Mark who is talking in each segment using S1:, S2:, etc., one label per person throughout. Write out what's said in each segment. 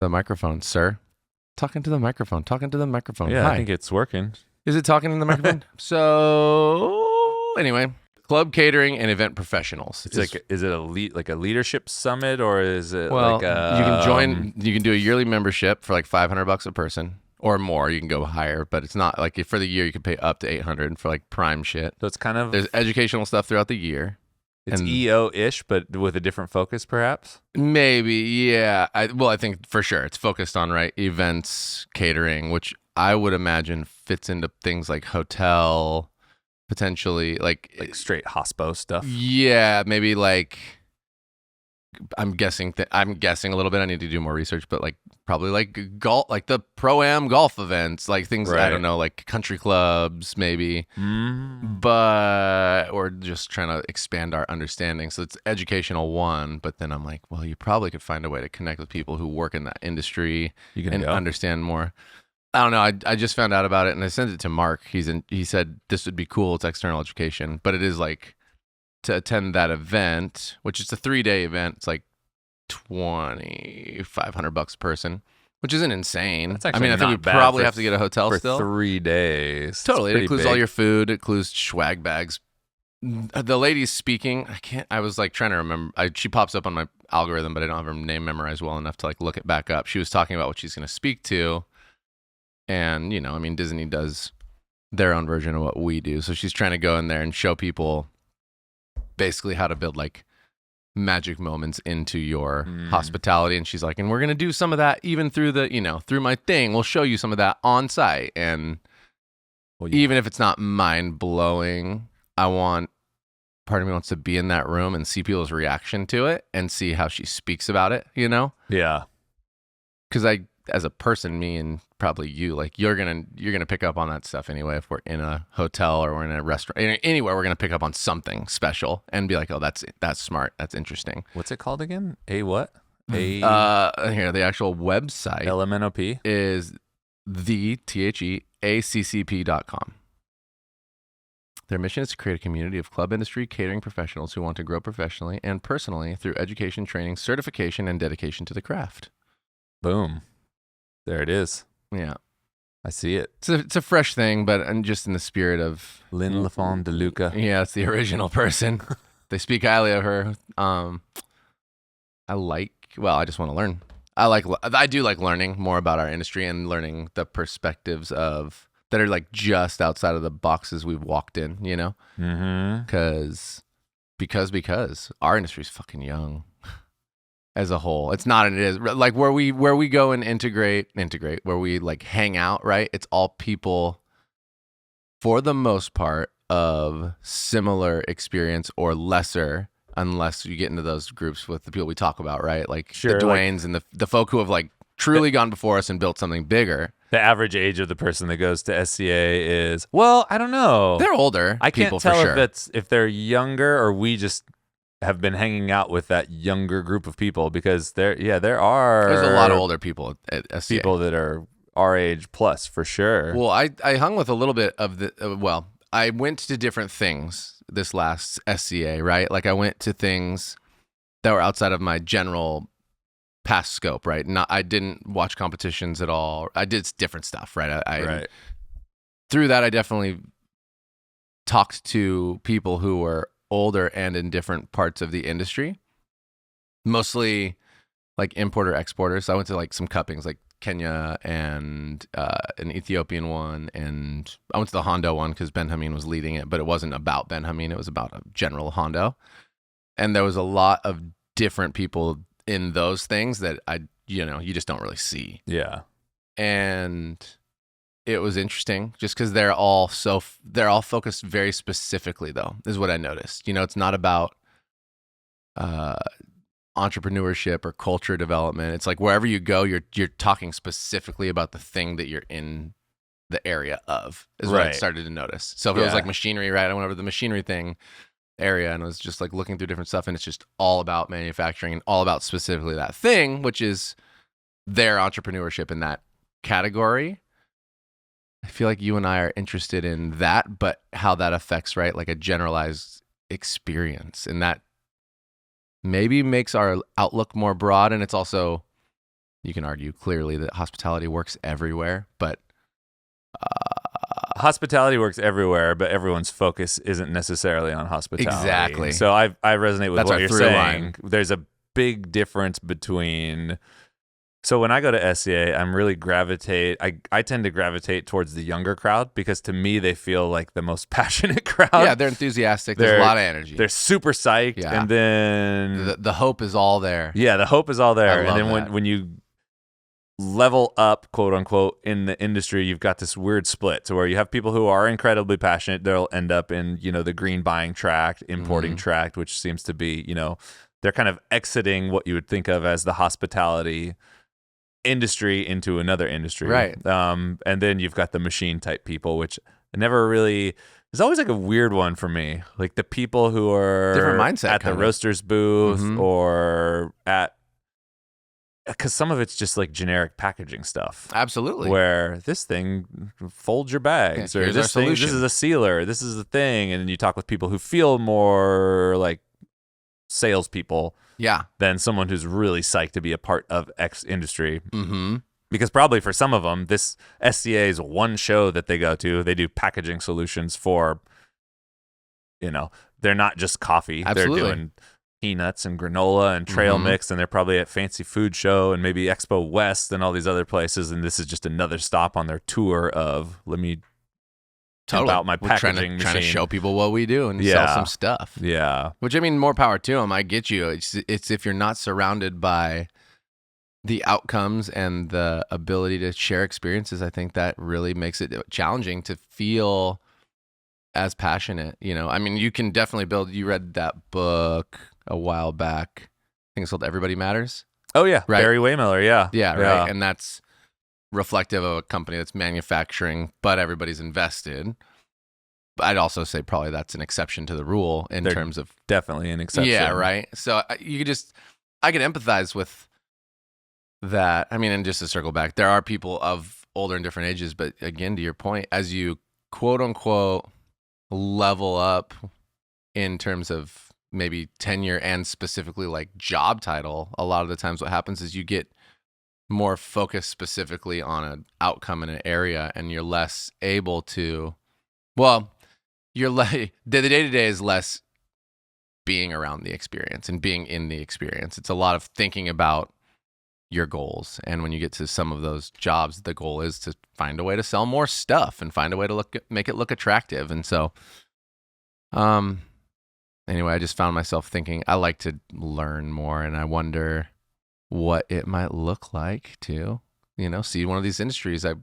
S1: The microphone, sir. Talking to the microphone. Talking to the microphone.
S2: Yeah,
S1: Hi.
S2: I think it's working.
S1: Is it talking in the microphone? So anyway, club catering and event professionals.
S2: It's like, is it a leadership summit, or is it
S1: well,
S2: like a,
S1: you can join. You can do a yearly membership for like $500 a person or more. You can go higher, but it's not like for the year you can pay up to $800 for like prime shit.
S2: So it's kind of
S1: There's educational stuff throughout the year.
S2: it's
S1: and
S2: EO-ish, but with a different focus, perhaps.
S1: Maybe, yeah. I think for sure it's focused on events, catering, which I would imagine fits into things like hotel, potentially
S2: Like straight hospo stuff.
S1: yeah, maybe like I'm guessing a little bit. I need to do more research, but like probably like golf, like the pro-am golf events, like things I
S2: Right.
S1: don't know, like country clubs, maybe.
S2: Mm.
S1: But or just trying to expand our understanding. So it's educational one, but then I'm like, well, you probably could find a way to connect with people who work in that industry
S2: You gonna
S1: and
S2: go?
S1: understand more. I don't know. I just found out about it and I sent it to Mark. He said this would be cool. It's external education, but it is like to attend that event, which is a 3-day event. It's like $2,500 a person, which isn't insane.
S2: That's actually
S1: I think we
S2: not bad
S1: probably
S2: for-
S1: have to get a hotel
S2: For
S1: still.
S2: 3 days.
S1: Totally. It
S2: It's
S1: includes
S2: pretty
S1: all
S2: big.
S1: your food. It includes swag bags. The lady's speaking. I was like trying to remember. She pops up on my algorithm, but I don't have her name memorized well enough to like look it back up. She was talking about what she's going to speak to. And, Disney does their own version of what we do. So she's trying to go in there and show people basically how to build like magic moments into your hospitality. And she's like, and we're going to do some of that even through through my thing. We'll show you some of that on site. And even if it's not mind blowing, part of me wants to be in that room and see people's reaction to it and see how she speaks about it,
S2: Yeah.
S1: Because as a person, me and probably you, like you're gonna pick up on that stuff anyway. If we're in a hotel or we're in a restaurant, anywhere, we're gonna pick up on something special and be like, oh, that's smart, that's interesting.
S2: What's it called again? A what?
S1: Here, the actual website
S2: LMNOP
S1: is theaccp.com. Their mission is to create a community of club industry catering professionals who want to grow professionally and personally through education, training, certification, and dedication to the craft.
S2: Boom. There it is.
S1: Yeah.
S2: I see it.
S1: It's a fresh thing, but just in the spirit of
S2: Lynn Lafon de Luca.
S1: Yeah, it's the original person. They speak highly of her. I just want to learn. I do like learning more about our industry and learning the perspectives that are like just outside of the boxes we've walked in,
S2: Mm-hmm.
S1: because our industry is fucking young as a whole. It's not, and it is like where we go and integrate where we like hang out, right? It's all people for the most part of similar experience or lesser, unless you get into those groups with the people we talk about, right? Like
S2: Sure,
S1: the Dwaynes and the folk who have like truly gone before us and built something bigger.
S2: The average age of the person that goes to SCA is, well, I don't know.
S1: They're older.
S2: I can't
S1: people
S2: tell
S1: for sure.
S2: if they're younger or we just have been hanging out with that younger group of people, because there are
S1: There's a lot of older people at SCA.
S2: people that are our age plus for sure.
S1: Well, I hung with a little bit of I went to different things this last SCA, right? Like I went to things that were outside of my general past scope, right? I didn't watch competitions at all. I did different stuff, right?
S2: Right.
S1: Through that, I definitely talked to people who were older and in different parts of the industry, mostly like importer exporters. So I went to like some cuppings like Kenya and an Ethiopian one, and I went to the Hondo one because Ben Hameen was leading it, but it wasn't about Ben Hameen. It was about a general Hondo, and there was a lot of different people in those things that you just don't really see.
S2: Yeah.
S1: And it was interesting just because they're all focused very specifically, though, is what I noticed. It's not about entrepreneurship or culture development. It's like wherever you go, you're talking specifically about the thing that you're in the area of, is what I
S2: Right.
S1: started to notice. So if it was
S2: Yeah.
S1: like machinery, right? I went over to the machinery thing area and was just like looking through different stuff, and it's just all about manufacturing and all about specifically that thing, which is their entrepreneurship in that category. I feel like you and I are interested in that, but how that affects, right, like a generalized experience, and that maybe makes our outlook more broad. And it's also you can argue clearly that hospitality works everywhere, but
S2: Hospitality works everywhere, but everyone's focus isn't necessarily on hospitality.
S1: Exactly.
S2: So I resonate with
S1: That's
S2: what
S1: our
S2: you're
S1: through
S2: saying.
S1: line.
S2: There's a big difference between. So when I go to SCA, I'm really I tend to gravitate towards the younger crowd because to me they feel like the most passionate crowd.
S1: yeah, they're enthusiastic. There's a lot of energy.
S2: They're super psyched,
S1: Yeah.
S2: and then
S1: The hope is all there.
S2: yeah, the hope is all there.
S1: I love
S2: And then
S1: that.
S2: when you level up, quote unquote, in the industry, you've got this weird split to where you have people who are incredibly passionate. They'll end up in, the green buying tract, importing tract, which seems to be, they're kind of exiting what you would think of as the hospitality industry into another industry.
S1: Right.
S2: And then you've got the machine type people, which never really. It's always like a weird one for me. Like the people who are
S1: Different mindset
S2: at the
S1: kind of.
S2: roasters booth
S1: Mhm.
S2: or because some of it's just like generic packaging stuff.
S1: Absolutely.
S2: Where this thing folds your bags,
S1: Yeah,
S2: or
S1: here's our
S2: this thing, this
S1: solution.
S2: is a sealer, this is the thing, and then you talk with people who feel more like salespeople
S1: Yeah.
S2: than someone who's really psyched to be a part of X industry.
S1: Mm-hmm.
S2: Because probably for some of them, this SCA is one show that they go to. They do packaging solutions for, they're not just coffee.
S1: Absolutely.
S2: They're doing peanuts and granola and trail mix, and they're probably at Fancy Food Show and maybe Expo West and all these other places. And this is just another stop on their tour of let me about my
S1: We're
S2: packaging
S1: trying to
S2: machine.
S1: show people what we do and sell some stuff.
S2: Yeah.
S1: Which, I mean, more power to them. I get you. It's if you're not surrounded by the outcomes and the ability to share experiences, I think that really makes it challenging to feel as passionate. I mean, you can definitely build. You read that book a while back. I think it's called Everybody Matters.
S2: Oh, yeah.
S1: Right.
S2: Barry Waymiller. Yeah.
S1: Yeah, right. And that's reflective of a company that's manufacturing, but everybody's invested. I'd also say probably that's an exception to the rule in terms of
S2: definitely an exception.
S1: Yeah, right. So I can empathize with that. I mean, and just to circle back, there are people of older and different ages, but again, to your point, as you quote unquote level up in terms of maybe tenure and specifically like job title, a lot of the times what happens is you get more focused specifically on an outcome in an area, and you're less able to, the day-to-day is less being around the experience and being in the experience. It's a lot of thinking about your goals. And when you get to some of those jobs, the goal is to find a way to sell more stuff and find a way to make it look attractive. And so, anyway, I just found myself thinking I like to learn more, and I wonder what it might look like to, see one of these industries. I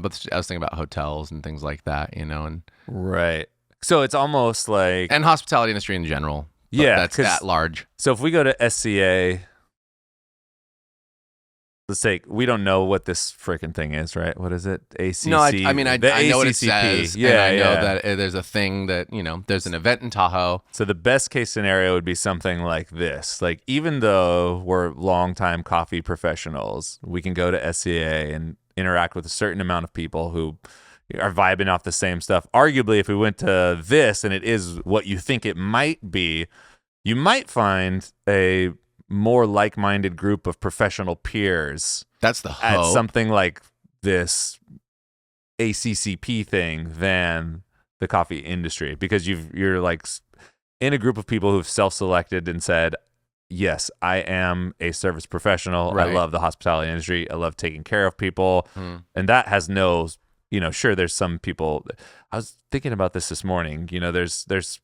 S1: was thinking about hotels and things like that, and
S2: right. So it's almost like
S1: and hospitality industry in general.
S2: Yeah,
S1: that's that large.
S2: So if we go to SCA, let's say we don't know what this freaking thing is, right? What is it? ACC.
S1: No, I mean I know what it says.
S2: Yeah,
S1: and I know
S2: yeah.
S1: that there's a thing that there's an event in Tahoe.
S2: So the best case scenario would be something like this. Like even though we're longtime coffee professionals, we can go to SCA and interact with a certain amount of people who are vibing off the same stuff. Arguably, if we went to this and it is what you think it might be, you might find a more like-minded group of professional peers.
S1: That's the hope.
S2: At something like this ACCP thing than the coffee industry, because you're like in a group of people who've self-selected and said, yes, I am a service professional.
S1: Right.
S2: I love the hospitality industry. I love taking care of people. And that has no, sure, there's some people. I was thinking about this morning. There's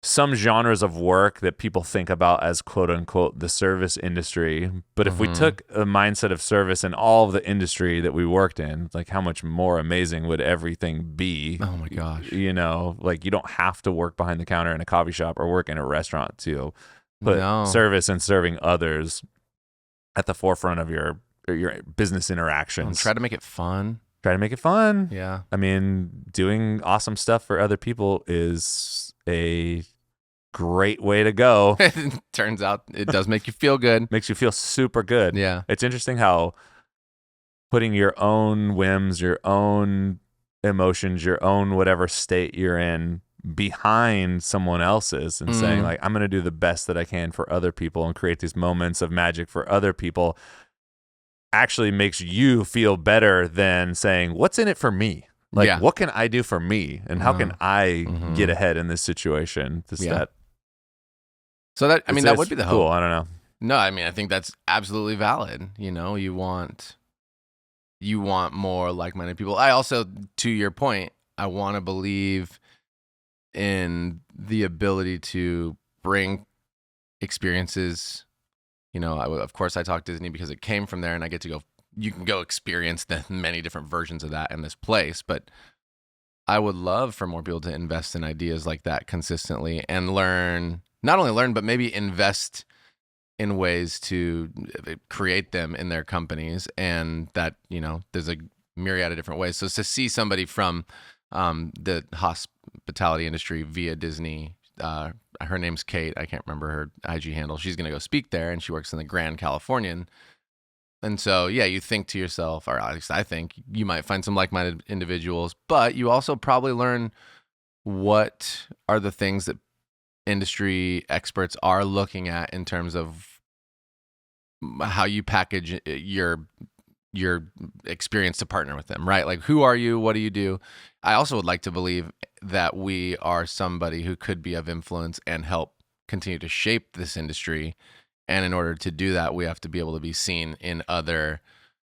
S2: some genres of work that people think about as quote unquote the service industry. But if we took a mindset of service in all of the industry that we worked in, like how much more amazing would everything be?
S1: Oh my gosh.
S2: Like you don't have to work behind the counter in a coffee shop or work in a restaurant to put service and serving others at the forefront of your business interactions.
S1: Try to make it fun.
S2: Try to make it fun.
S1: Yeah.
S2: I mean, doing awesome stuff for other people is a great way to go.
S1: Turns out it does make you feel good.
S2: Makes you feel super good.
S1: Yeah.
S2: It's interesting how putting your own whims, your own emotions, your own whatever state you're in behind someone else's and saying like, I'm going to do the best that I can for other people and create these moments of magic for other people actually makes you feel better than saying, what's in it for me? Like, what can I do for me? And how can I get ahead in this situation? That.
S1: So that, I mean, that would be the hope.
S2: Cool. I don't know.
S1: No, I mean, I think that's absolutely valid. You know, you want more like-minded people. I also, to your point, I want to believe in the ability to bring experiences. You know, of course I talk Disney because it came from there, and I get to go, you can go experience the many different versions of that in this place. But I would love for more people to invest in ideas like that consistently and not only learn, but maybe invest in ways to create them in their companies. And that, you know, there's a myriad of different ways. So to see somebody from the hospitality industry via Disney, her name's Kate. I can't remember her IG handle. She's going to go speak there, and she works in the Grand Californian. And so, yeah, you think to yourself, or at least I think, you might find some like-minded individuals, but you also probably learn what are the things that industry experts are looking at in terms of how you package your experience to partner with them, right? Like, who are you? What do you do? I also would like to believe that we are somebody who could be of influence and help continue to shape this industry. And in order to do that, we have to be able to be seen in other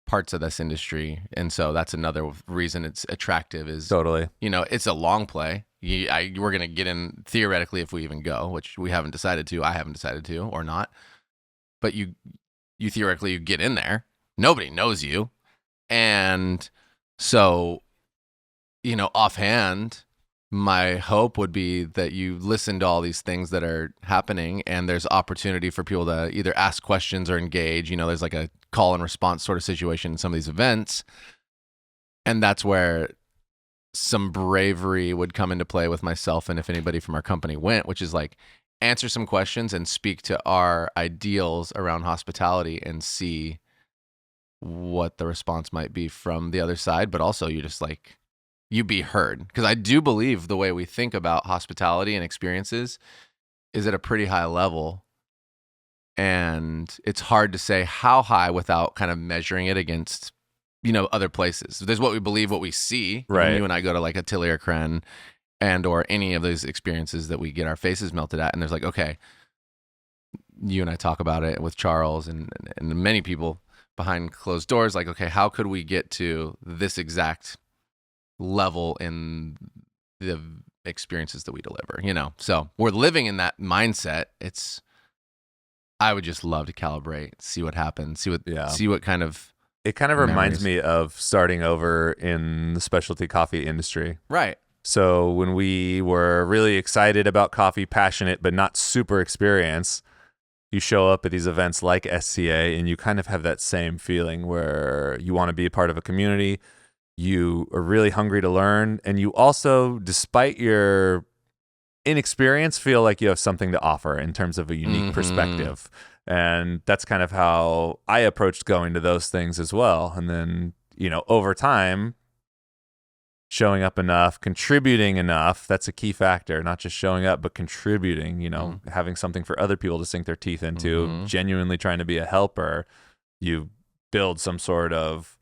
S1: parts of this industry. And so that's another reason it's attractive is,
S2: totally,
S1: you know, it's a long play. We're going to get in theoretically if we even go, which we haven't decided to. I haven't decided to or not. But you theoretically, you get in there. Nobody knows you. And so, you know, offhand, my hope would be that you listen to all these things that are happening, and there's opportunity for people to either ask questions or engage. You know, there's like a call and response sort of situation in some of these events. And that's where some bravery would come into play with myself and if anybody from our company went, which is like answer some questions and speak to our ideals around hospitality and see what the response might be from the other side. But also you just like, you be heard. Because I do believe the way we think about hospitality and experiences is at a pretty high level. And it's hard to say how high without kind of measuring it against, you know, other places. There's what we believe, what we see.
S2: Right.
S1: You and I go to like Atelier Cren and or any of those experiences that we get our faces melted at. And there's like, okay, you and I talk about it with Charles and many people behind closed doors. Like, okay, how could we get to this exact level in the experiences that we deliver, you know? So we're living in that mindset. I would just love to calibrate, see what happens, see what kind of.
S2: It kind of reminds me of starting over in the specialty coffee industry.
S1: Right.
S2: So when we were really excited about coffee, passionate, but not super experienced, you show up at these events like SCA and you kind of have that same feeling where you want to be a part of a community. You are really hungry to learn. And you also, despite your inexperience, feel like you have something to offer in terms of a unique perspective. And that's kind of how I approached going to those things as well. And then, you know, over time, showing up enough, contributing enough, that's a key factor. Not just showing up, but contributing, you know, having something for other people to sink their teeth into, genuinely trying to be a helper. You build some sort of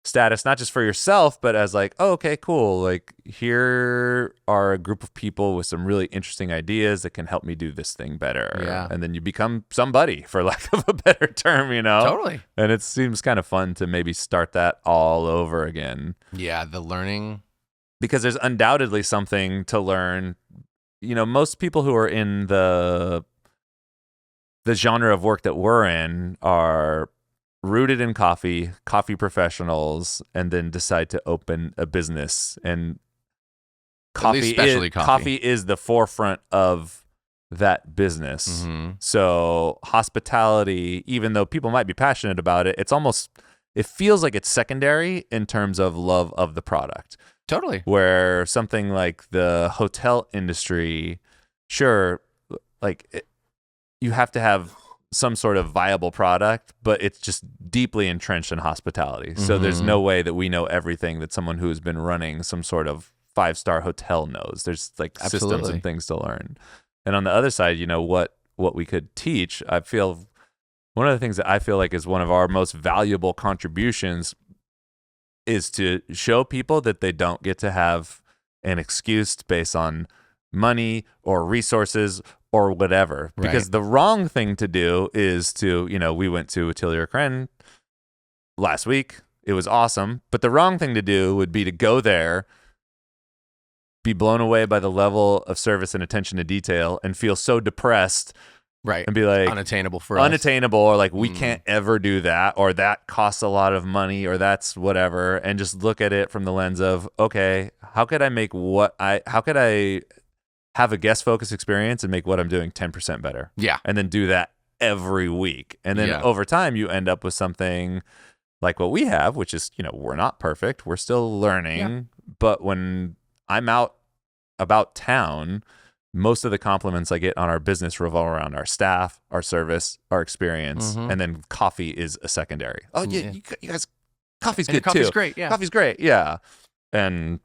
S2: status, not just for yourself, but as like, oh, okay, cool. Like, here are a group of people with some really interesting ideas that can help me do this thing better.
S1: Yeah.
S2: And then you become somebody, for lack of a better term, you know?
S1: Totally.
S2: And it seems kind of fun to maybe start that all over again.
S1: Yeah, the learning.
S2: Because there's undoubtedly something to learn. You know, most people who are in the genre of work that we're in are rooted in coffee professionals, and then decide to open a business. And coffee is the forefront of that business. So hospitality, even though people might be passionate about it, it feels like it's secondary in terms of love of the product.
S1: Totally.
S2: Where something like the hotel industry, sure, like you have to have some sort of viable product, but it's just deeply entrenched in hospitality. So there's no way that we know everything that someone who's been running some sort of 5-star hotel knows. There's like systems
S1: Absolutely.
S2: and things to learn. And on the other side, what we could teach, I feel one of the things that I feel like is one of our most valuable contributions is to show people that they don't get to have an excuse based on money or resources or whatever.
S1: Right.
S2: Because the wrong thing to do is to, we went to Atelier Cren last week. It was awesome. But the wrong thing to do would be to go there, be blown away by the level of service and attention to detail, and feel so depressed.
S1: Right.
S2: And be like,
S1: unattainable for us.
S2: Unattainable, or like, we can't ever do that, or that costs a lot of money, or that's whatever. And just look at it from the lens of, okay, how could I have a guest focused experience and make what I'm doing 10% better?
S1: Yeah.
S2: And then do that every week. And then over time, you end up with something like what we have, which is, we're not perfect. We're still learning. Yeah. But when I'm out about town, most of the compliments I get on our business revolve around our staff, our service, our experience, and then coffee is a secondary. Oh, yeah, you guys, coffee's good too.
S1: Coffee's great, yeah.
S2: Coffee's great, yeah. And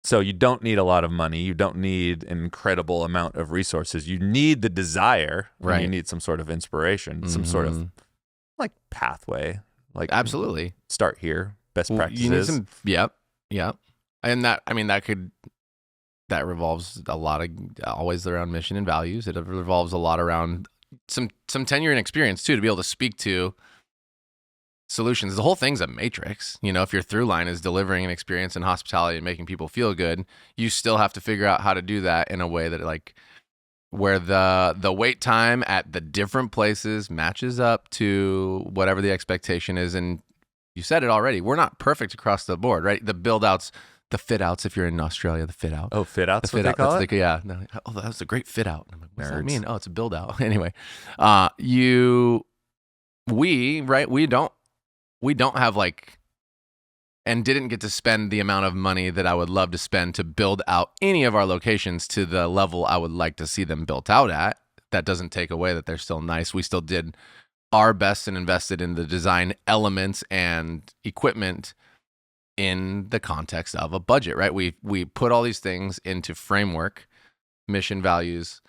S2: so you don't need a lot of money. You don't need an incredible amount of resources. You need the desire. Right. You need some sort of inspiration, some sort of like pathway. Like,
S1: absolutely.
S2: Start here. Best practices.
S1: You need some, yep. And that revolves a lot of always around mission and values. It revolves a lot around some tenure and experience too, to be able to speak to solutions. The whole thing's a matrix. If your through line is delivering an experience in hospitality and making people feel good, you still have to figure out how to do that in a way that like where the wait time at the different places matches up to whatever the expectation is. And you said it already, we're not perfect across the board, right? The build outs, the fit outs, if you're in Australia, the fit out.
S2: Oh, fit outs, what they call it?
S1: Yeah. No, oh, that was a great fit out. I'm like, what's that mean? Oh, it's a build out. Anyway, we don't have like, and didn't get to spend the amount of money that I would love to spend to build out any of our locations to the level I would like to see them built out at. That doesn't take away that they're still nice. We still did our best and invested in the design elements and equipment in the context of a budget, right? We put all these things into framework, mission, values,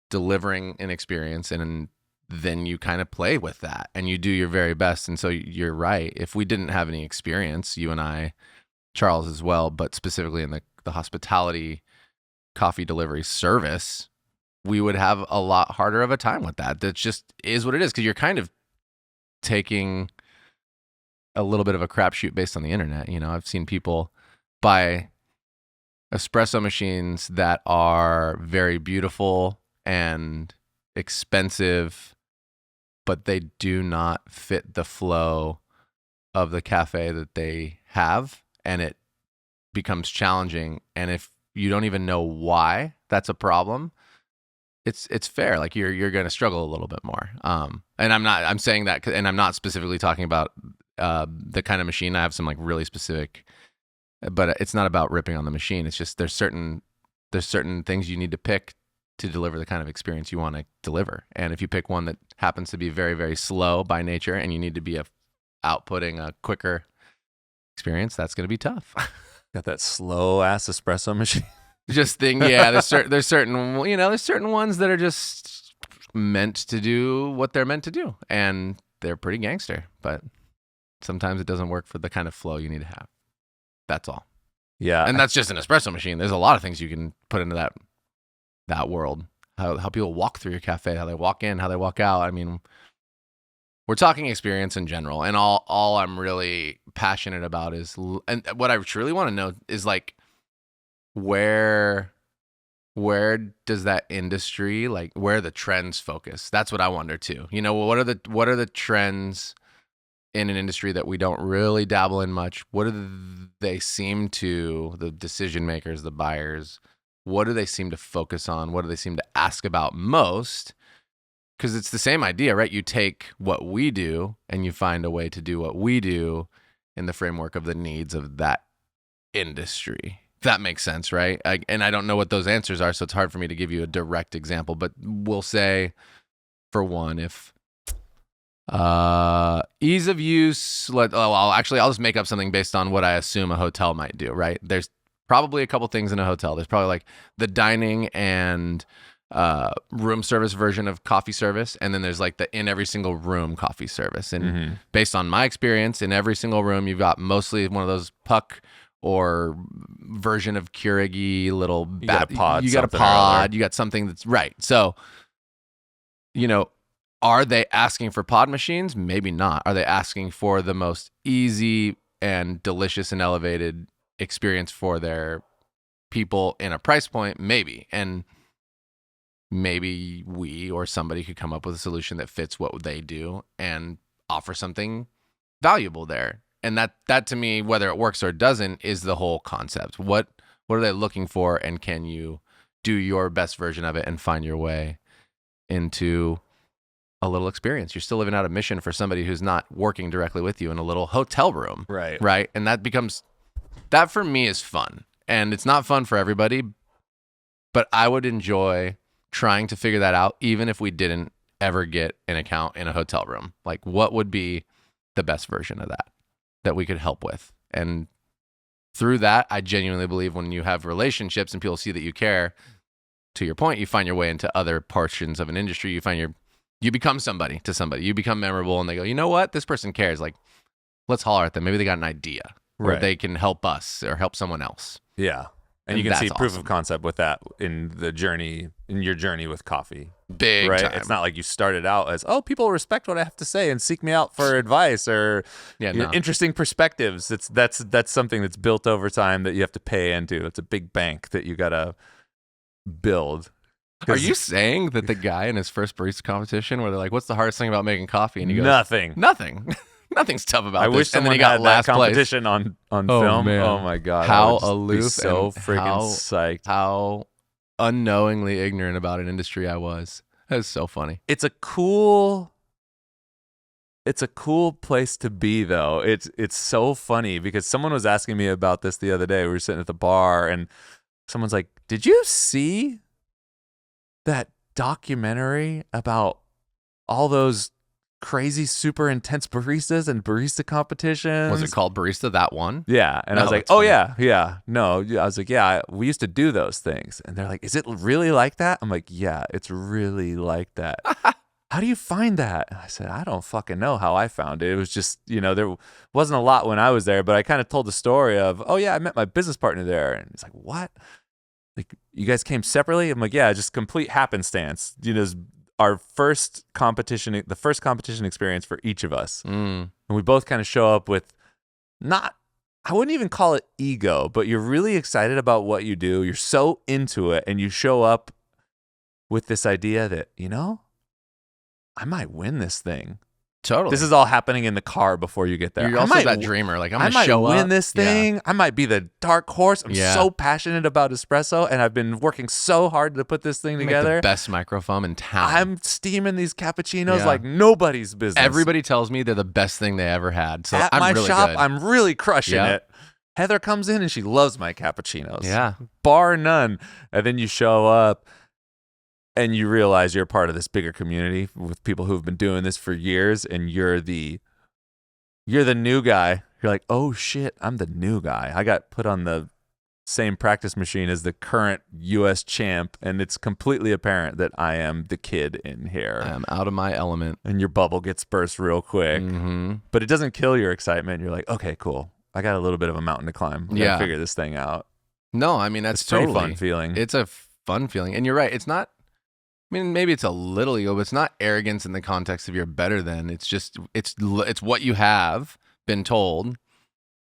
S1: delivering an experience, and then you kind of play with that and you do your very best. And so you're right. If we didn't have any experience, you and I, Charles as well, but specifically in the hospitality coffee delivery service, we would have a lot harder of a time with that. That just is what it is, because you're kind of taking a little bit of a crapshoot based on the internet. I've seen people buy espresso machines that are very beautiful and expensive, but they do not fit the flow of the cafe that they have, and it becomes challenging. And if you don't even know why that's a problem, it's fair. Like you're going to struggle a little bit more. And I'm saying that, and I'm not specifically talking about the kind of machine. I have some like really specific, but it's not about ripping on the machine. It's just there's certain things you need to pick to deliver the kind of experience you want to deliver. And if you pick one that happens to be very, very slow by nature, and you need to be outputting a quicker experience, that's going to be tough.
S2: Got that slow ass espresso machine.
S1: There's certain ones that are just meant to do what they're meant to do, and they're pretty gangster, but sometimes it doesn't work for the kind of flow you need to have. That's all.
S2: Yeah.
S1: And that's just an espresso machine. There's a lot of things you can put into that world. How people walk through your cafe, how they walk in, how they walk out. I mean, we're talking experience in general, and all I'm really passionate about is, and what I truly want to know is like, where does that industry, like, where are the trends focus? That's what I wonder too. What are the trends in an industry that we don't really dabble in much? What do they seem to, the decision makers, the buyers, what do they seem to focus on? What do they seem to ask about most? Because it's the same idea, right? You take what we do and you find a way to do what we do in the framework of the needs of that industry. If that makes sense, right? And I don't know what those answers are, so it's hard for me to give you a direct example. But we'll say, for one, if ease of use, I'll just make up something based on what I assume a hotel might do, right? probably a couple things in a hotel. There's probably like the dining and room service version of coffee service, and then there's like the in every single room coffee service. And based on my experience, in every single room, you've got mostly one of those puck or version of Keurig little.
S2: You got a pod.
S1: You got a pod. You got something that's right. So, are they asking for pod machines? Maybe not. Are they asking for the most easy and delicious and elevated experience for their people in a price point? Maybe. And maybe we or somebody could come up with a solution that fits what they do and offer something valuable there. And that to me, whether it works or it doesn't, is the whole concept. What are they looking for, and can you do your best version of it and find your way into a little experience? You're still living out a mission for somebody who's not working directly with you in a little hotel room. Right. And that for me is fun. And it's not fun for everybody, but I would enjoy trying to figure that out, even if we didn't ever get an account in a hotel room. Like, what would be the best version of that we could help with? And through that, I genuinely believe when you have relationships and people see that you care, to your point, you find your way into other portions of an industry. You become somebody to somebody. You become memorable, and they go, you know what? This person cares. Like, let's holler at them. Maybe they got an idea, or they can help us or help someone else.
S2: Yeah. And you can see proof of concept with that in your journey with coffee.
S1: Big
S2: right?
S1: time.
S2: It's not like you started out as, people respect what I have to say and seek me out for advice or interesting perspectives. That's something that's built over time that you have to pay into. It's a big bank that you got to build.
S1: Are you saying that the guy in his first barista competition where they're like, what's the hardest thing about making coffee? And he goes,
S2: nothing.
S1: Nothing's tough about this.
S2: I wish someone got last competition on film.
S1: Man.
S2: Oh my God.
S1: How aloof,
S2: so friggin' psyched.
S1: How unknowingly ignorant about an industry I was. That is so funny.
S2: It's a cool place to be, though. It's so funny because someone was asking me about this the other day. We were sitting at the bar and someone's like, did you see that documentary about all those crazy, super intense baristas and barista competitions?
S1: Was it called Barista, that one?
S2: Yeah. And I was like, yeah. No, I was like, yeah, we used to do those things. And they're like, is it really like that? I'm like, yeah, it's really like that. How do you find that? I said, I don't fucking know how I found it. It was just, there wasn't a lot when I was there, but I kind of told the story of, I met my business partner there. And he's like, what? Like, you guys came separately? I'm like, yeah, just complete happenstance. Our first competition, the first competition experience for each of us. And we both kind of show up with I wouldn't even call it ego, but you're really excited about what you do. You're so into it, and you show up with this idea that, I might win this thing.
S1: Totally.
S2: This is all happening in the car before you get there.
S1: You're also that dreamer. Like, I'm going to show up.
S2: I might win this thing. Yeah. I might be the dark horse. I'm so passionate about espresso, and I've been working so hard to put this thing together.
S1: Make the best microfoam in town.
S2: I'm steaming these cappuccinos like nobody's business.
S1: Everybody tells me they're the best thing they ever had. So
S2: at
S1: I'm
S2: my
S1: really
S2: shop,
S1: good.
S2: I'm really crushing it. Heather comes in and she loves my cappuccinos.
S1: Yeah.
S2: Bar none. And then you show up and you realize you're part of this bigger community with people who've been doing this for years, and you're the new guy. You're like, oh shit, I'm the new guy. I got put on the same practice machine as the current U.S. champ, and it's completely apparent that I am the kid in here.
S1: I'm out of my element.
S2: And your bubble gets burst real quick. Mm-hmm. But it doesn't kill your excitement. You're like, okay, cool. I got a little bit of a mountain to climb. I gotta figure this thing out.
S1: No, I mean, that's
S2: it's
S1: totally
S2: a fun feeling.
S1: It's a fun feeling. And you're right. It's not, I mean, maybe it's a little ego, but it's not arrogance in the context of you're better than. It's just, it's what you have been told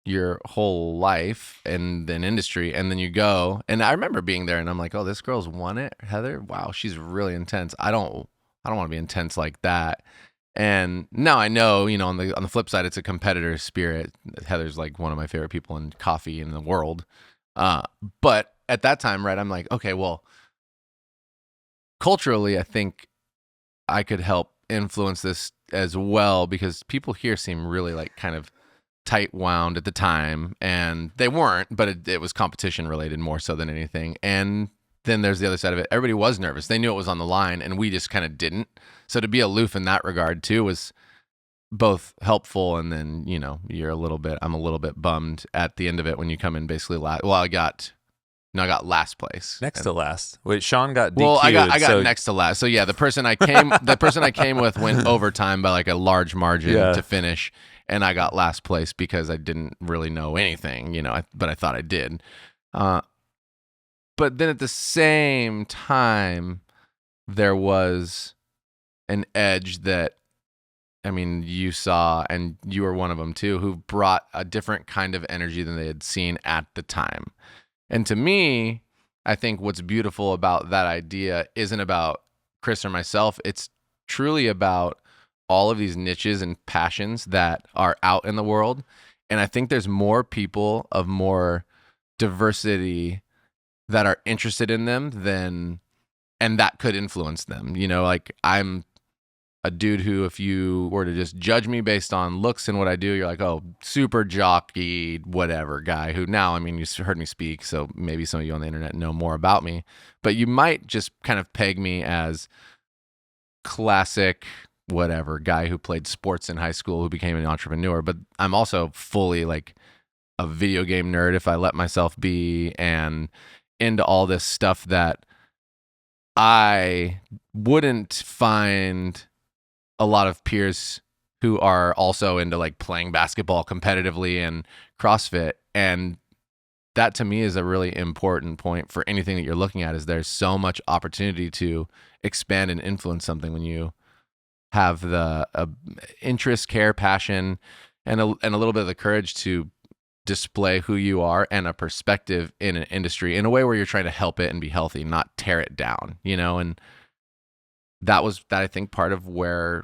S1: your whole life and then industry, and then you go. And I remember being there and I'm like, oh, this girl's won it, Heather. Wow, she's really intense. I don't want to be intense like that. And now I know, on the flip side, it's a competitor spirit. Heather's like one of my favorite people in coffee in the world. But at that time, right, I'm like, okay, well, culturally, I think I could help influence this as well, because people here seem really like kind of tight wound at the time, and they weren't, but it was competition related more so than anything. And then there's the other side of it. Everybody was nervous. They knew it was on the line, and we just kind of didn't. So to be aloof in that regard too was both helpful, and then I'm a little bit bummed at the end of it when you come in basically last. Well, I got last place.
S2: Next to last. Wait, Sean got
S1: Well,
S2: DQ'd.
S1: I got next to last. So yeah, the person I came with went overtime by like a large margin to finish, and I got last place because I didn't really know anything, but I thought I did. But then at the same time, there was an edge that, I mean, you saw, and you were one of them too, who brought a different kind of energy than they had seen at the time. And to me, I think what's beautiful about that idea isn't about Chris or myself. It's truly about all of these niches and passions that are out in the world. And I think there's more people of more diversity that are interested in them and that could influence them. Like I'm a dude who, if you were to just judge me based on looks and what I do, you're like, oh, super jockey, whatever guy who now, I mean, you heard me speak, so maybe some of you on the internet know more about me, but you might just kind of peg me as classic, whatever guy who played sports in high school, who became an entrepreneur. But I'm also fully like a video game nerd if I let myself be, and into all this stuff that I wouldn't find a lot of peers who are also into like playing basketball competitively and CrossFit. And that to me is a really important point for anything that you're looking at, is there's so much opportunity to expand and influence something when you have the interest, care, passion, and a little bit of the courage to display who you are and a perspective in an industry in a way where you're trying to help it and be healthy, not tear it down, and that I think part of where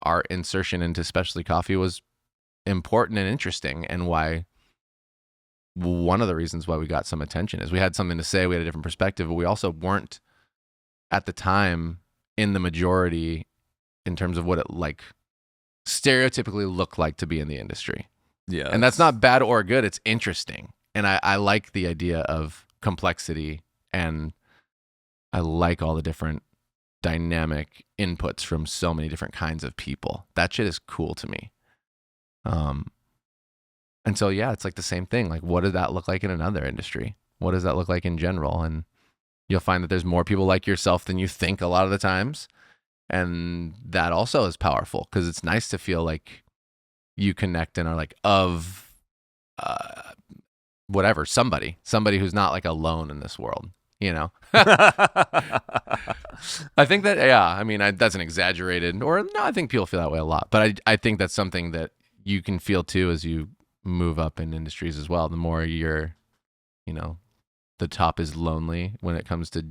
S1: our insertion into specialty coffee was important and interesting, and why one of the reasons why we got some attention is we had something to say, we had a different perspective, but we also weren't at the time in the majority in terms of what it like stereotypically looked like to be in the industry.
S2: Yeah.
S1: And that's not bad or good. It's interesting. And I like the idea of complexity, and I like all the different dynamic inputs from so many different kinds of people. That shit is cool to me. And so, yeah, it's like the same thing. Like, what does that look like in another industry? What does that look like in general? And you'll find that there's more people like yourself than you think a lot of the times. And that also is powerful, because it's nice to feel like you connect and are like whatever, somebody who's not like alone in this world, I think that, yeah, I mean, that's an exaggerated, or no, I think people feel that way a lot, but I think that's something that you can feel too as you move up in industries as well. The more you're, the top is lonely when it comes to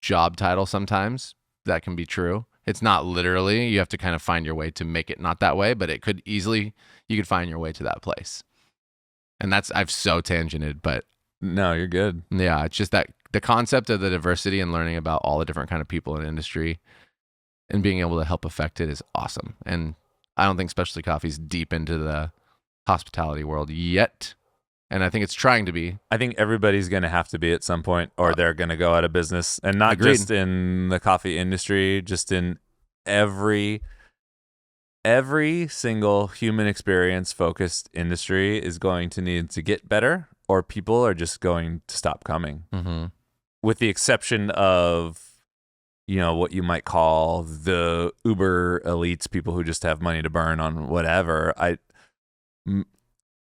S1: job title. Sometimes that can be true. It's not literally, you have to kind of find your way to make it not that way, but it could easily, you could find your way to that place. And I've so tangented, but
S2: no, you're good.
S1: Yeah, it's just that the concept of the diversity and learning about all the different kind of people in the industry and being able to help affect it is awesome. And I don't think specialty coffee's deep into the hospitality world yet. And I think it's trying to be.
S2: I think everybody's going to have to be at some point, or they're going to go out of business. And not
S1: Agreed.
S2: Just in the coffee industry, just in every single human experience focused industry is going to need to get better, or people are just going to stop coming.
S1: Mm-hmm.
S2: With the exception of, what you might call the uber elites, people who just have money to burn on whatever.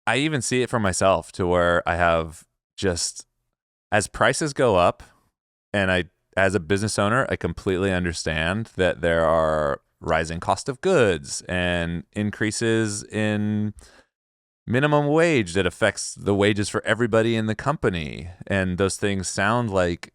S2: I even see it for myself, to where I have just, as prices go up, and as a business owner, I completely understand that there are rising cost of goods and increases in minimum wage that affects the wages for everybody in the company. And those things sound like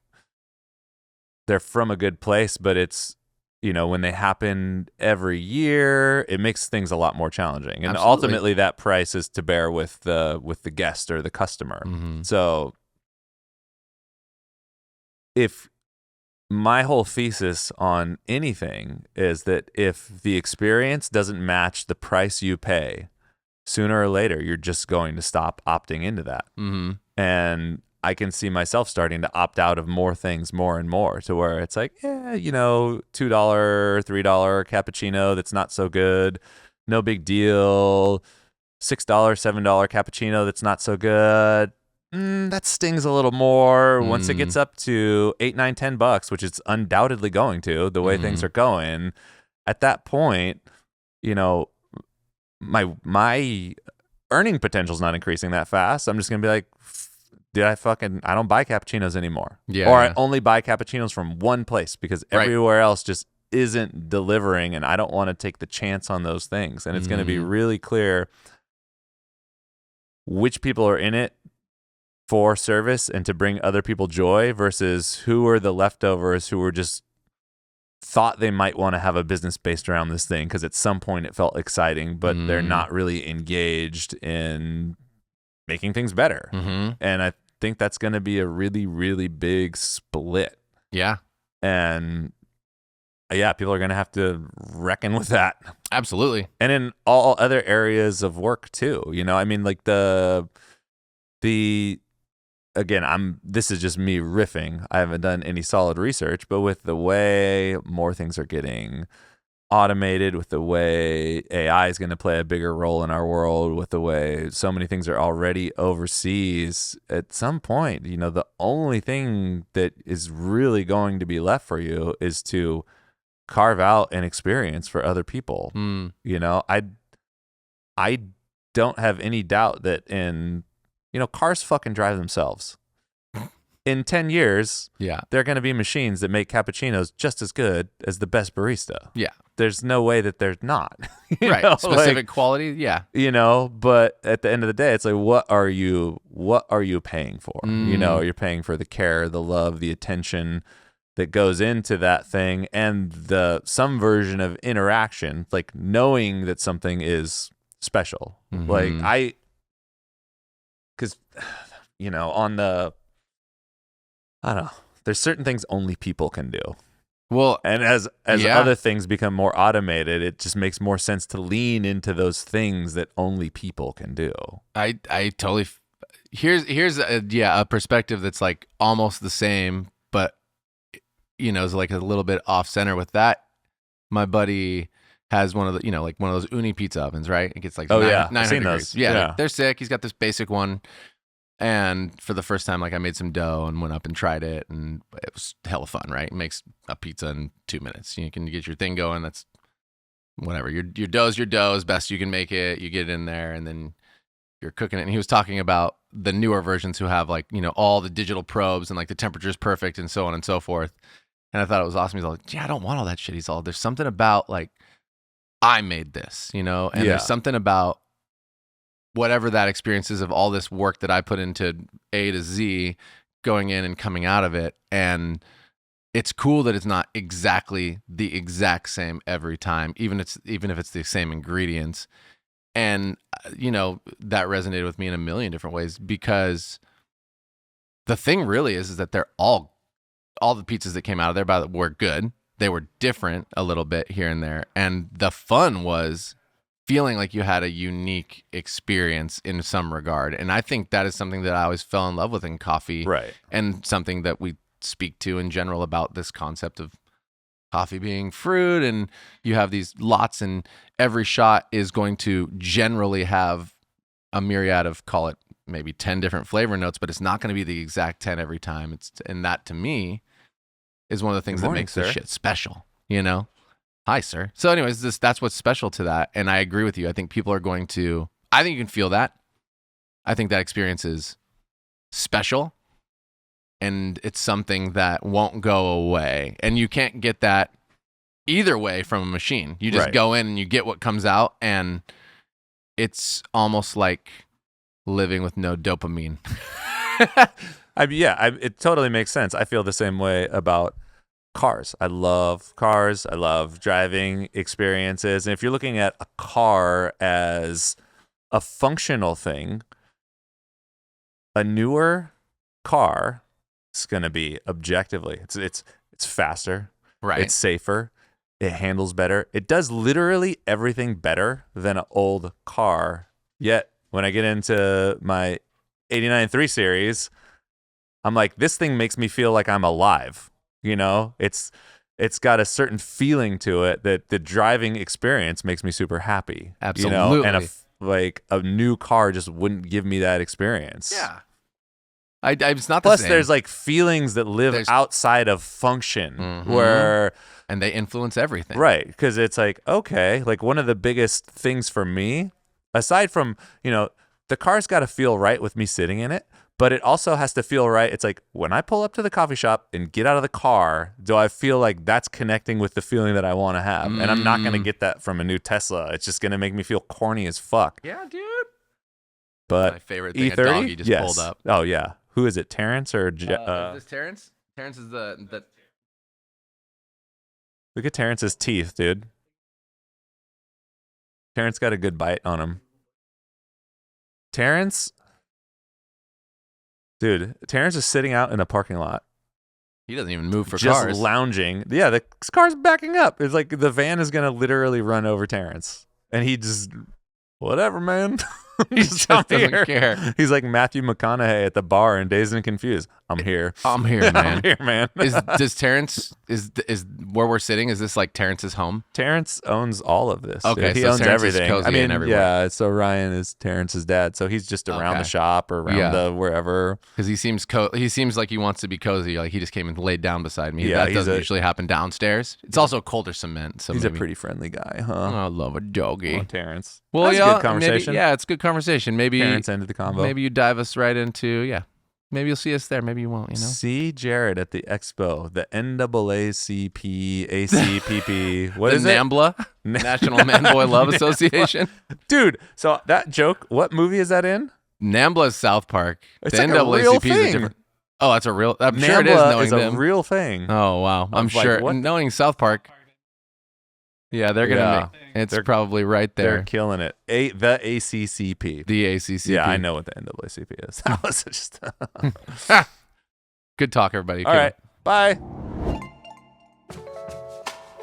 S2: they're from a good place, but it's, when they happen every year, it makes things a lot more challenging. And
S1: Absolutely.
S2: Ultimately that price is to bear with the guest or the customer.
S1: Mm-hmm.
S2: So if my whole thesis on anything is that if the experience doesn't match the price you pay, sooner or later, you're just going to stop opting into that.
S1: Mm-hmm.
S2: And I can see myself starting to opt out of more things more and more, to where it's like, yeah, $2, $3 cappuccino that's not so good, no big deal. $6, $7 cappuccino that's not so good. That stings a little more. Once it gets up to $8, $9, $10, which it's undoubtedly going to, the way things are going, at that point, my earning potential is not increasing that fast. I'm just gonna be like, I don't buy cappuccinos anymore.
S1: Yeah,
S2: Or
S1: yeah.
S2: I only buy cappuccinos from one place because everywhere else just isn't delivering, and I don't want to take the chance on those things. And it's going to be really clear which people are in it for service and to bring other people joy versus who are the leftovers who were just thought they might want to have a business based around this thing because at some point it felt exciting, but they're not really engaged in making things better. And I think that's going to be a really, really big split.
S1: Yeah.
S2: And yeah, people are going to have to reckon with that.
S1: Absolutely.
S2: And in all other areas of work too. I mean, like again, this is just me riffing. I haven't done any solid research, but with the way more things are getting automated, with the way AI is going to play a bigger role in our world, with the way so many things are already overseas, at some point, the only thing that is really going to be left for you is to carve out an experience for other people. I don't have any doubt that cars fucking drive themselves. In 10 years, they're going to be machines that make cappuccinos just as good as the best barista.
S1: Yeah.
S2: There's no way that they're not.
S1: Right. Specific quality. Yeah.
S2: But at the end of the day, it's like, what are you paying for? You're paying for the care, the love, the attention that goes into that thing, and some version of interaction, like knowing that something is special. Like because I don't know, there's certain things only people can do.
S1: Well,
S2: and as other things become more automated, it just makes more sense to lean into those things that only people can do.
S1: I totally. Here's a perspective that's like almost the same, but is like a little bit off center with that. My buddy has one of the like one of those uni pizza ovens, right? It gets like 900 degrees. Yeah, they're sick. He's got this basic one. And for the first time, like I made some dough and went up and tried it, and it was hella fun, right? It makes a pizza in 2 minutes. You can get your thing going. That's whatever. Your dough's your dough as best you can make it. You get it in there, and then you're cooking it. And he was talking about the newer versions who have like all the digital probes and like the temperature's perfect and so on and so forth. And I thought it was awesome. He's all like, yeah, I don't want all that shit. He's all, there's something about like I made this, and there's something about whatever that experience is of all this work that I put into A to Z going in and coming out of it. And it's cool that it's not exactly the exact same every time, even if it's the same ingredients. And, that resonated with me in a million different ways, because the thing really is that they're all the pizzas that came out of there were good. They were different a little bit here and there. And the fun was feeling like you had a unique experience in some regard. And I think that is something that I always fell in love with in coffee.
S2: Right.
S1: And something that we speak to in general about this concept of coffee being fruit, and you have these lots, and every shot is going to generally have a myriad of, call it maybe 10 different flavor notes, but it's not going to be the exact 10 every time. And that to me is one of the things that makes this shit special, Hi, sir. So anyways, that's what's special to that. And I agree with you. I think people are going to, I think you can feel that. I think that experience is special, and it's something that won't go away. And you can't get that either way from a machine. You just go in and you get what comes out, and it's almost like living with no dopamine.
S2: It totally makes sense. I feel the same way about cars. I love cars. I love driving experiences. And if you're looking at a car as a functional thing, a newer car is going to be objectively, it's faster,
S1: right?
S2: It's safer, it handles better, it does literally everything better than an old car. Yet when I get into my 89 3 Series, I'm like, this thing makes me feel like I'm alive. You know, it's got a certain feeling to it that the driving experience makes me super happy.
S1: Absolutely.
S2: You know, and like a new car just wouldn't give me that experience.
S1: Yeah. It's not
S2: Plus,
S1: the same.
S2: there's like feelings that live outside of function where.
S1: And they influence everything.
S2: Right. Because it's like, okay, like one of the biggest things for me, aside from, you know, the car's got to feel right with me sitting in it, but it also has to feel right. It's like when I pull up to the coffee shop and get out of the car, do I feel like that's connecting with the feeling that I want to have? And I'm not going to get that from a new Tesla. It's just going to make me feel corny as fuck.
S1: Yeah, dude.
S2: But
S1: my favorite thing,
S2: E30?
S1: a doggy just pulled up.
S2: Oh, yeah. Who is it, Terrence or...
S1: is this Terrence? Terrence is the...
S2: Look at Terrence's teeth, dude. Terrence got a good bite on him. Terrence is sitting out in a parking lot.
S1: He doesn't even move for
S2: just
S1: cars.
S2: Lounging. Yeah, the car's backing up. It's like the van is going to literally run over Terrence. And he just, whatever, man.
S1: He just doesn't care.
S2: He's like Matthew McConaughey at the bar in Dazed and Confused. I'm here.
S1: I'm here, man.
S2: I'm here, man.
S1: Does Terrence is where we're sitting? Is this like Terrence's home?
S2: Terrence owns all of this.
S1: Okay,
S2: he
S1: so
S2: owns
S1: Terrence is
S2: everything.
S1: cozy
S2: I mean,
S1: and everywhere.
S2: yeah. So Ryan is Terrence's dad. So he's just around the shop or around the wherever.
S1: Because he seems like he wants to be cozy. Like he just came and laid down beside me.
S2: Yeah,
S1: that doesn't usually happen downstairs. It's also colder cement. So
S2: he's
S1: maybe.
S2: a pretty friendly guy, huh?
S1: I love a doggy.
S2: Oh, Terrence.
S1: Well,
S2: that's
S1: yeah,
S2: a good conversation.
S1: Maybe, it's a good conversation. Maybe
S2: Terrence ended the convo.
S1: Maybe you dive us right into Maybe you'll see us there. Maybe you won't. You know.
S2: See Jared at the expo, the NAACP ACPP. What is it?
S1: NAMBLA, National Man Boy Love Association.
S2: Dude, so that joke, what movie is that in?
S1: NAMBLA is South Park.
S2: It's
S1: the
S2: like a real
S1: NAACP is a
S2: thing.
S1: different. Oh, that's a real. I'm
S2: NAMBLA
S1: sure it is. Knowing
S2: is a
S1: them.
S2: real thing.
S1: Oh wow, I'm
S2: like,
S1: sure.
S2: what?
S1: Knowing South Park. Yeah, they're gonna make. It's probably right there.
S2: They're killing it. The ACCP.
S1: The ACCP.
S2: Yeah, I know what the NAACP is. That was just
S1: good talk, everybody.
S2: All right, bye.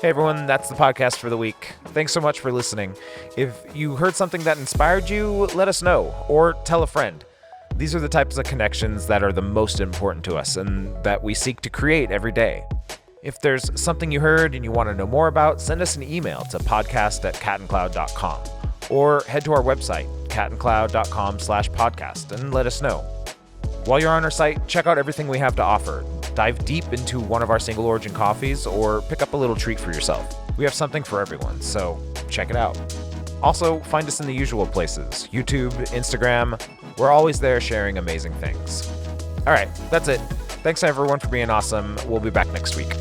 S3: Hey everyone, that's the podcast for the week. Thanks so much for listening. If you heard something that inspired you, let us know, or tell a friend. These are the types of connections that are the most important to us and that we seek to create every day. If there's something you heard and you want to know more about, send us an email to podcast@catandcloud.com or head to our website, catandcloud.com/podcast, and let us know. While you're on our site, check out everything we have to offer. Dive deep into one of our single origin coffees or pick up a little treat for yourself. We have something for everyone, so check it out. Also, find us in the usual places, YouTube, Instagram. We're always there sharing amazing things. All right, that's it. Thanks everyone for being awesome. We'll be back next week.